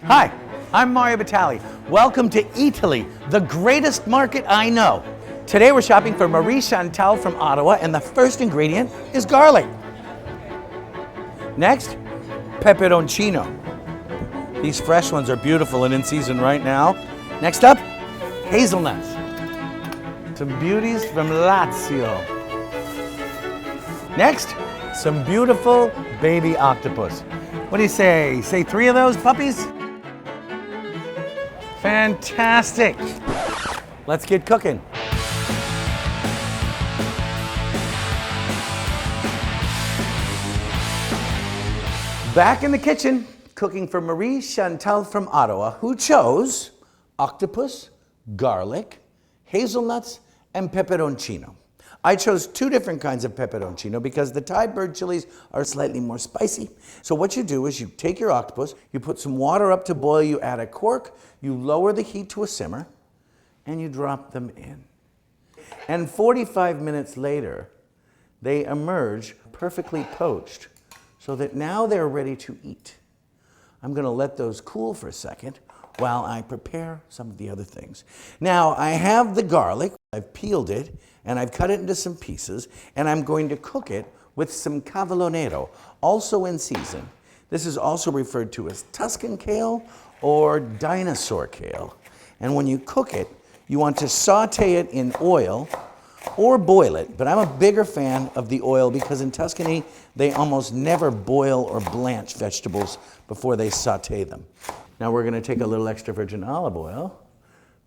Hi, I'm Mario Batali. Welcome to Italy, the greatest market I know. Today we're shopping for Marie-Chantale from Ottawa, and the first ingredient is garlic. Next, peperoncino. These fresh ones are beautiful and in season right now. Next up, hazelnuts. Some beauties from Lazio. Next, some beautiful baby octopus. What do you say? Say 3 of those puppies? Fantastic. Let's get cooking. Back in the kitchen, cooking for Marie-Chantale from Ottawa, who chose octopus, garlic, hazelnuts, and peperoncino. I chose 2 different kinds of peperoncino because the Thai bird chilies are slightly more spicy. So what you do is you take your octopus, you put some water up to boil, you add a cork, you lower the heat to a simmer, and you drop them in. And 45 minutes later, they emerge perfectly poached so that now they're ready to eat. I'm gonna let those cool for a second while I prepare some of the other things. Now, I have the garlic, I've peeled it, and I've cut it into some pieces, and I'm going to cook it with some Cavolo Nero, also in season. This is also referred to as Tuscan kale or dinosaur kale. And when you cook it, you want to saute it in oil or boil it, but I'm a bigger fan of the oil because in Tuscany, they almost never boil or blanch vegetables before they saute them. Now we're gonna take a little extra virgin olive oil,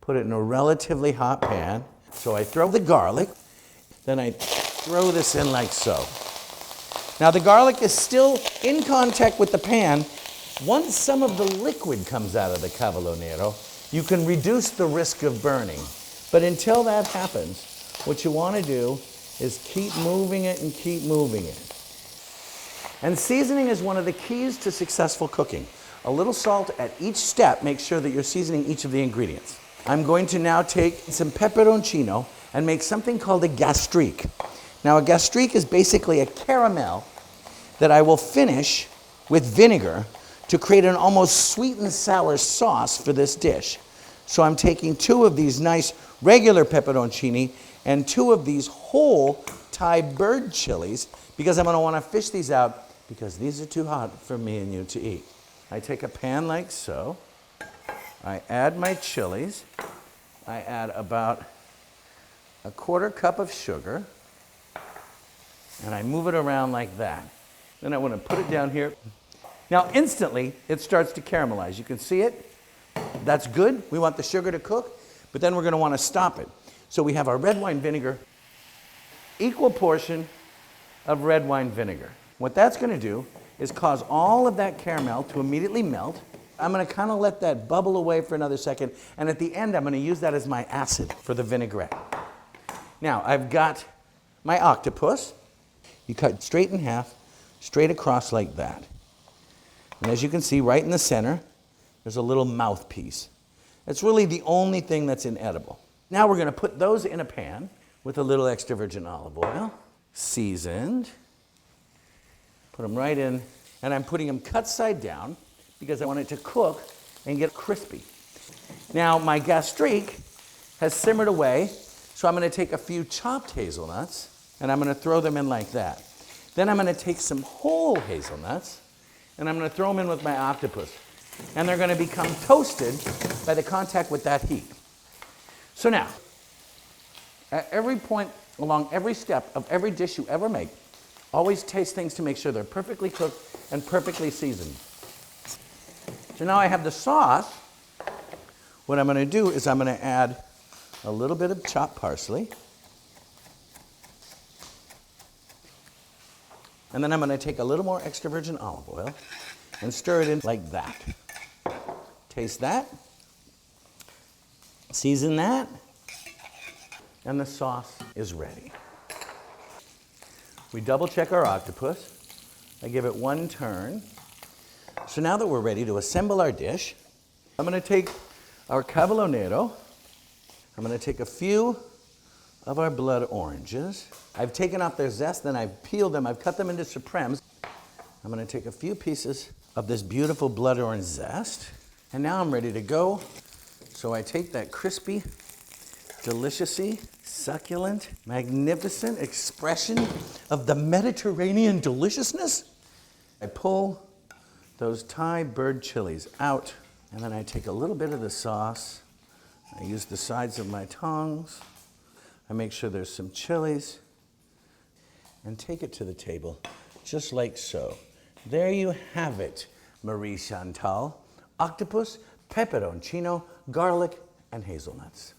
put it in a relatively hot pan. So I throw the garlic, then I throw this in like so. Now the garlic is still in contact with the pan. Once some of the liquid comes out of the Cavolo Nero, you can reduce the risk of burning. But until that happens, what you want to do is keep moving it and keep moving it. And seasoning is one of the keys to successful cooking. A little salt at each step makes sure that you're seasoning each of the ingredients. I'm going to now take some peperoncino and make something called a gastrique. Now a gastrique is basically a caramel that I will finish with vinegar to create an almost sweet and sour sauce for this dish. So I'm taking 2 of these nice regular peperoncini and 2 of these whole Thai bird chilies because I'm gonna wanna fish these out because these are too hot for me and you to eat. I take a pan like so. I add my chilies. I add about a 1/4 cup of sugar. And I move it around like that. Then I want to put it down here. Now instantly, it starts to caramelize. You can see it. That's good. We want the sugar to cook, but then we're going to want to stop it. So we have our red wine vinegar, equal portion of red wine vinegar. What that's going to do is cause all of that caramel to immediately melt. I'm going to kind of let that bubble away for another second, and at the end I'm going to use that as my acid for the vinaigrette. Now I've got my octopus. You cut straight in half, straight across like that. And as you can see, right in the center, there's a little mouthpiece. It's really the only thing that's inedible. Now we're going to put those in a pan with a little extra virgin olive oil, seasoned. Put them right in, and I'm putting them cut side down because I want it to cook and get crispy. Now my gastrique has simmered away, so I'm going to take a few chopped hazelnuts and I'm going to throw them in like that. Then I'm going to take some whole hazelnuts and I'm going to throw them in with my octopus. And they're going to become toasted by the contact with that heat. So now, at every point along every step of every dish you ever make, always taste things to make sure they're perfectly cooked and perfectly seasoned. So now I have the sauce. What I'm going to do is I'm going to add a little bit of chopped parsley. And then I'm going to take a little more extra virgin olive oil and stir it in like that. Taste that. Season that. And the sauce is ready. We double check our octopus. I give it 1 turn. So now that we're ready to assemble our dish, I'm going to take our Cavolo Nero. I'm going to take a few of our blood oranges. I've taken off their zest, then I've peeled them. I've cut them into supremes. I'm going to take a few pieces of this beautiful blood orange zest. And now I'm ready to go. So I take that crispy, deliciously succulent, magnificent expression of the Mediterranean deliciousness. I pull those Thai bird chilies out, and then I take a little bit of the sauce. I use the sides of my tongs. I make sure there's some chilies, and take it to the table, just like so. There you have it, Marie-Chantale. Octopus, pepperoncino, garlic, and hazelnuts.